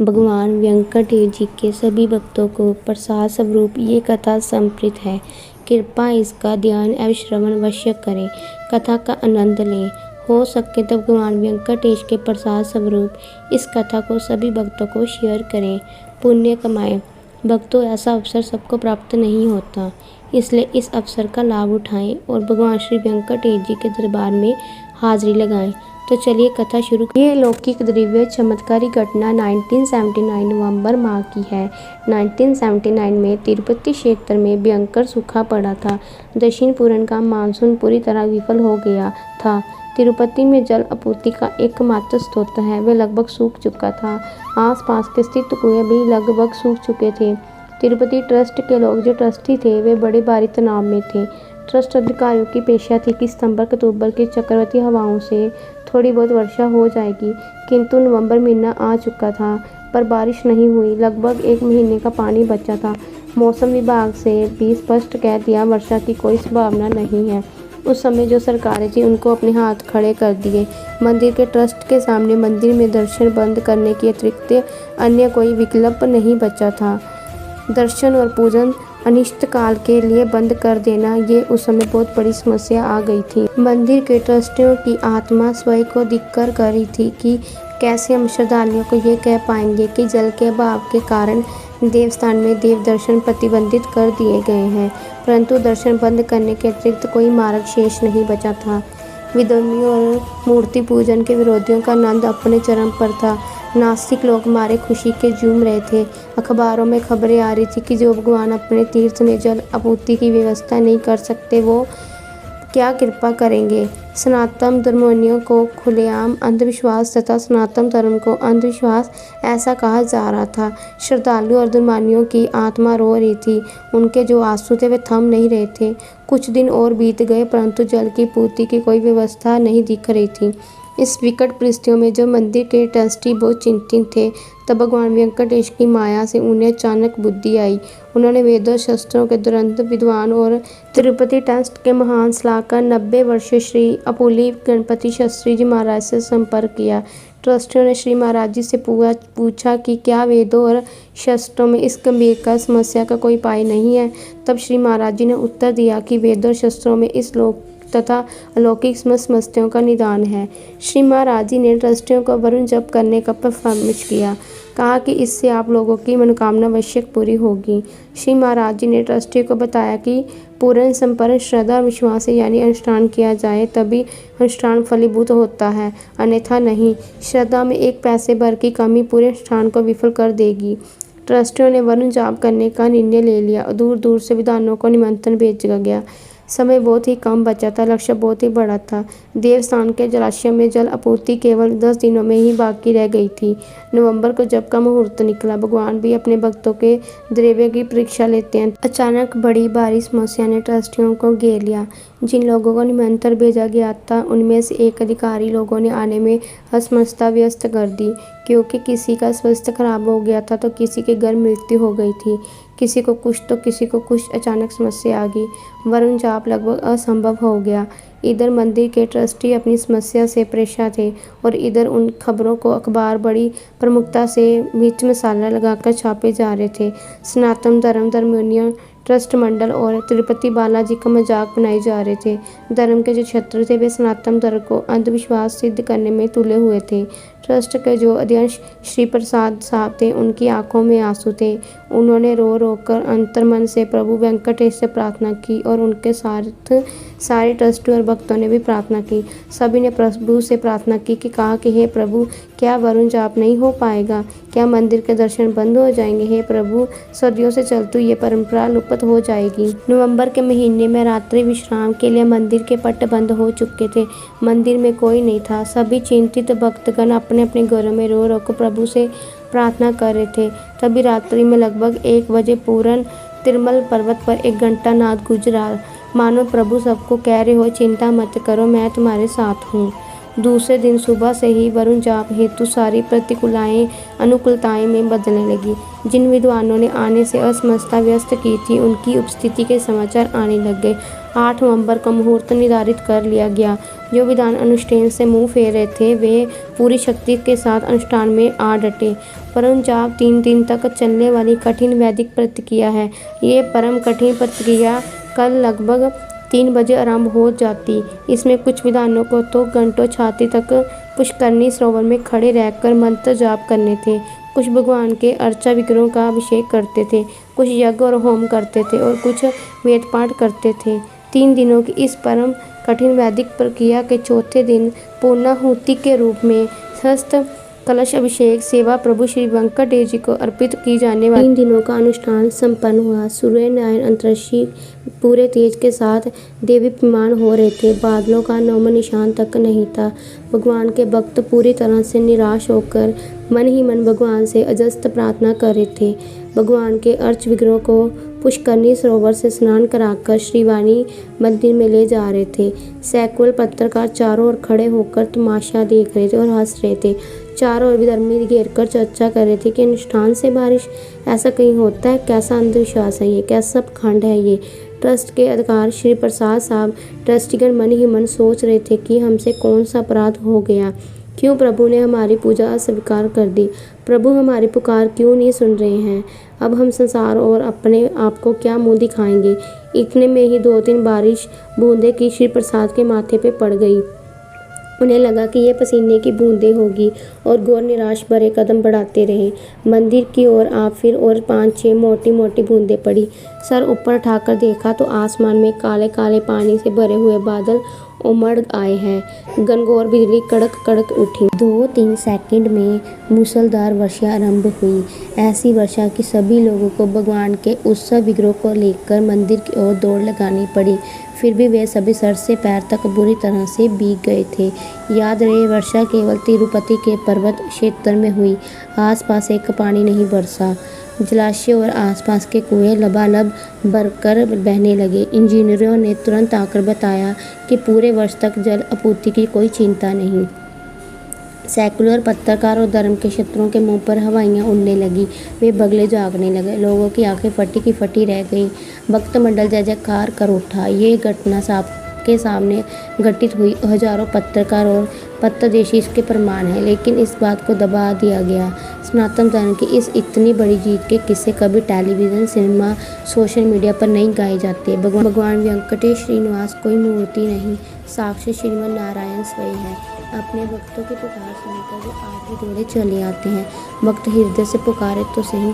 भगवान वेंकटेश जी के सभी भक्तों को प्रसाद स्वरूप ये कथा समर्पित है। कृपया इसका ध्यान एवं श्रवण अवश्य करें, कथा का आनंद लें। हो सके तो भगवान वेंकटेश के प्रसाद स्वरूप इस कथा को सभी भक्तों को शेयर करें, पुण्य कमाएं। भक्तों, ऐसा अवसर सबको प्राप्त नहीं होता, इसलिए इस अवसर का लाभ उठाएं और भगवान श्री वेंकटेश जी के दरबार में हाजिरी लगाएं। तो चलिए कथा शुरू। ये लौकिक दिव्य चमत्कारी घटना 1979 नवंबर माह की है। 1979 में तिरुपति क्षेत्र में भयंकर सूखा पड़ा था। दक्षिण पूर्व का मानसून पूरी तरह विफल हो गया था। तिरुपति में जल आपूर्ति का एकमात्र स्रोत है, वह लगभग सूख चुका था। आसपास के स्थित कुएं भी लगभग सूख चुके थे। तिरुपति ट्रस्ट के लोग जो ट्रस्टी थे वे बड़े भारी तनाव में थे। ट्रस्ट अधिकारियों की अपेक्षा थी कि सितंबर अक्टूबर की चक्रवाती हवाओं से थोड़ी बहुत वर्षा हो जाएगी, किंतु नवंबर महीना आ चुका था पर बारिश नहीं हुई। लगभग एक महीने का पानी बचा था। मौसम विभाग से भी स्पष्ट कह दिया वर्षा की कोई संभावना नहीं है। उस समय जो सरकारें थी उनको अपने हाथ खड़े कर दिए। मंदिर के ट्रस्ट के सामने मंदिर में दर्शन बंद करने के अतिरिक्त अन्य कोई विकल्प नहीं बचा था। दर्शन और पूजन अनिश्चितकाल के लिए बंद कर देना, ये उस समय बहुत बड़ी समस्या आ गई थी। मंदिर के ट्रस्टियों की आत्मा स्वयं को धिक्कार कर रही थी कि कैसे हम श्रद्धालुओं को ये कह पाएंगे कि जल के अभाव के कारण देवस्थान में देव दर्शन प्रतिबंधित कर दिए गए हैं। परंतु दर्शन बंद करने के अतिरिक्त कोई मार्ग शेष नहीं बचा था। विधर्मियों और मूर्ति पूजन के विरोधियों का आनंद अपने चरम पर था। नास्तिक लोग मारे खुशी के झूम रहे थे। अखबारों में खबरें आ रही थी कि जो भगवान अपने तीर्थ में जल आपूर्ति की व्यवस्था नहीं कर सकते वो क्या कृपा करेंगे। सनातन धर्मियों को खुलेआम अंधविश्वास तथा सनातन धर्म को अंधविश्वास ऐसा कहा जा रहा था। श्रद्धालु और धर्मानियों की आत्मा रो रही थी। उनके जो आंसू थे वे थम नहीं रहे थे। कुछ दिन और बीत गए परंतु जल की पूर्ति की कोई व्यवस्था नहीं दिख रही थी। इस विकट परिस्थितियों में जो मंदिर के ट्रस्टी बहुत चिंतित थे, तब भगवान वेंकटेश की माया से उन्हें अचानक बुद्धि आई। उन्होंने वेदों शास्त्रों के दुरंत विद्वान और तिरुपति ट्रस्ट के महान सलाहकार 90 वर्षीय श्री अपुली गणपति शास्त्री जी महाराज से संपर्क किया। ट्रस्टियों ने श्री महाराज जी से पूछा कि क्या वेदों और शास्त्रों में इस गंभीर समस्या का कोई उपाय नहीं है। तब श्री महाराज जी ने उत्तर दिया कि वेदों और शास्त्रों में इस लोक तथा अलौकिक समस्याओं का निदान है। श्री महाराज जी ने ट्रस्टियों को वरुण जप करने का परामर्श किया। कहा कि इससे आप लोगों की मनोकामना अवश्य पूरी होगी। श्री महाराज जी ने ट्रस्टियों को बताया कि पूर्ण संपूर्ण श्रद्धा और विश्वास से यानी अनुष्ठान किया जाए तभी अनुष्ठान फलीभूत होता है, अन्यथा नहीं। श्रद्धा में एक पैसे भर की कमी पूरे अनुष्ठान को विफल कर देगी। ट्रस्टियों ने वरुण जाप करने का निर्णय ले लिया और दूर दूर से विद्वानों को निमंत्रण भेजा गया। समय बहुत ही कम बचा था, लक्ष्य बहुत ही बड़ा था। देवस्थान के जलाशय में जल आपूर्ति केवल 10 दिनों में ही बाकी रह गई थी। नवंबर को जब का मुहूर्त निकला, भगवान भी अपने भक्तों के द्रव्य की परीक्षा लेते हैं। अचानक बड़ी भारी समस्या ने ट्रस्टियों को घेर लिया। जिन लोगों को निमंत्रण भेजा गया था उनमें से एक अधिकारी लोगों ने आने में असमर्थता व्यस्त कर दी, क्योंकि किसी का स्वास्थ्य खराब हो गया था तो किसी के घर मृत्यु हो गई थी। किसी को कुछ तो किसी को कुछ अचानक समस्या आ गई। वरुण जाप लगभग असंभव हो गया। इधर मंदिर के ट्रस्टी अपनी समस्या से परेशान थे और इधर उन खबरों को अखबार बड़ी प्रमुखता से मिर्च मसाला लगाकर छापे जा रहे थे। सनातन धर्मियों ट्रस्ट मंडल और तिरुपति बालाजी का मजाक बनाए जा रहे थे। धर्म के जो छत्र थे वे सनातन धर्म को अंधविश्वास सिद्ध करने में तुले हुए थे। ट्रस्ट के जो अध्यक्ष श्री प्रसाद साहब थे उनकी आंखों में आंसू थे। उन्होंने रो रो कर अंतर्मन से प्रभु वेंकटेश से प्रार्थना की और उनके साथ सारे ट्रस्टी और भक्तों ने भी प्रार्थना की। सभी ने प्रभु से प्रार्थना की कि कहा कि हे प्रभु, क्या वरुण जाप नहीं हो पाएगा? क्या मंदिर के दर्शन बंद हो जाएंगे? हे प्रभु, सदियों से चलती ये परंपरा लुप्त हो जाएगी। नवंबर के महीने में रात्रि विश्राम के लिए मंदिर के पट बंद हो चुके थे। मंदिर में कोई नहीं था। सभी चिंतित भक्तगण अपने अपने घरों में रो रो कर प्रभु से प्रार्थना कर रहे थे। तभी रात्रि में लगभग 1 बजे पूर्ण तिरुमल पर्वत पर एक घंटा नाद गुजरा, मानो प्रभु सबको कह रहे हो चिंता मत करो, मैं तुम्हारे साथ हूँ। दूसरे दिन सुबह से ही वरुण जाप हेतु सारी प्रतिकूलताएं अनुकूलताएं में बदलने लगी। जिन विद्वानों ने आने से असमंजसता व्यक्त की थी, उनकी उपस्थिति के समाचार आने लग गए। 8 नवंबर का मुहूर्त निर्धारित कर लिया गया। जो विद्वान अनुष्ठान से मुंह फेर रहे थे, वे पूरी शक्ति के साथ अनुष्ठान में आ डटे। वरुण जाप 3 दिन तक चलने वाली कठिन वैदिक प्रक्रिया है। ये परम कठिन प्रक्रिया कल लगभग 3 बजे आरंभ हो जाती। इसमें कुछ विद्वानों को तो घंटों छाती तक पुष्करणी सरोवर में खड़े रहकर मंत्र जाप करने थे। कुछ भगवान के अर्चा विग्रहों का अभिषेक करते थे, कुछ यज्ञ और होम करते थे और कुछ वेद पाठ करते थे। 3 दिनों की इस परम कठिन वैदिक प्रक्रिया के चौथे दिन पूर्णाहुति के रूप में हस्त कलश अभिषेक सेवा प्रभु श्री वेंकटेश जी को अर्पित की जाने वाली 3 दिनों का अनुष्ठान संपन्न हुआ। सूर्य नारायण अंतरिक्षी पूरे तेज के साथ देदीप्यमान हो रहे थे। बादलों का नामो निशान तक नहीं था। भगवान के भक्त पूरी तरह से निराश होकर मन ही मन भगवान से अजस्त प्रार्थना कर रहे थे। भगवान के अर्च विग्रहों को पुष्करणी सरोवर से स्नान कराकर श्रीवाणी मंदिर में ले जा रहे थे। सैकड़ों पत्रकार चारों ओर खड़े होकर तमाशा देख रहे थे और हंस रहे थे। चारों ओर विधर्मी घेरकर चर्चा कर रहे थे कि अनुष्ठान से बारिश, ऐसा कहीं होता है? कैसा अंधविश्वास है ये? कैसा खंड है ये? ट्रस्ट के अधिकार श्री प्रसाद साहब ट्रस्टीगण मन ही मन सोच रहे थे कि हमसे कौन सा अपराध हो गया, क्यों प्रभु ने हमारी पूजा अस्वीकार कर दी, प्रभु हमारी पुकार क्यों नहीं सुन रहे हैं, अब हम संसार और अपने आप को क्या मुंह दिखाएंगे। इतने में ही 2-3 बारिश बूंदें की श्री प्रसाद के माथे पे पड़ गई। उन्हें लगा कि ये पसीने की बूंदें होगी और गौर निराश भरे कदम बढ़ाते रहे। मंदिर की ओर आप फिर और 5-6 मोटी मोटी बूंदें पड़ी। सर ऊपर उठाकर देखा तो आसमान में काले काले पानी से भरे हुए बादल उमड़ आए हैं। घनघोर बिजली कड़क कड़क उठी। 2-3 सेकंड में मूसलाधार वर्षा आरंभ हुई। ऐसी वर्षा कि सभी लोगों को भगवान के उत्सव विग्रह को लेकर मंदिर की ओर दौड़ लगानी पड़ी। फिर भी वे सभी सर से पैर तक बुरी तरह से भीग गए थे। याद रहे, वर्षा केवल तिरुपति के पर्वत क्षेत्र में हुई। आसपास एक पानी नहीं बरसा। जलाशय और आसपास के कुएं लबालब भरकर बहने लगे। इंजीनियरों ने तुरंत आकर बताया कि पूरे वर्ष तक जल आपूर्ति की कोई चिंता नहीं। सेकुलर पत्रकार और धर्म के शत्रुओं के मुंह पर हवाइयाँ उड़ने लगी। वे बगले जागने लगे। लोगों की आंखें फटी की फटी रह गईं। भक्त मंडल जय जयकार कर उठा। ये घटना सबके सामने घटित हुई। हजारों पत्रकार और पत्रदेशी इसके प्रमाण हैं, लेकिन इस बात को दबा दिया गया। सनातन धर्म की इस इतनी बड़ी जीत के किस्से कभी टेलीविज़न, सिनेमा, सोशल मीडिया पर नहीं गाए जाते। भगवान वेंकटेश श्रीनिवास कोई मूर्ति नहीं, साक्षी श्रीमन नारायण स्वयं है। अपने भक्तों की पुकार सुनकर वो आज भी दौड़े चले आते हैं। भक्त हृदय से पुकारे तो सही।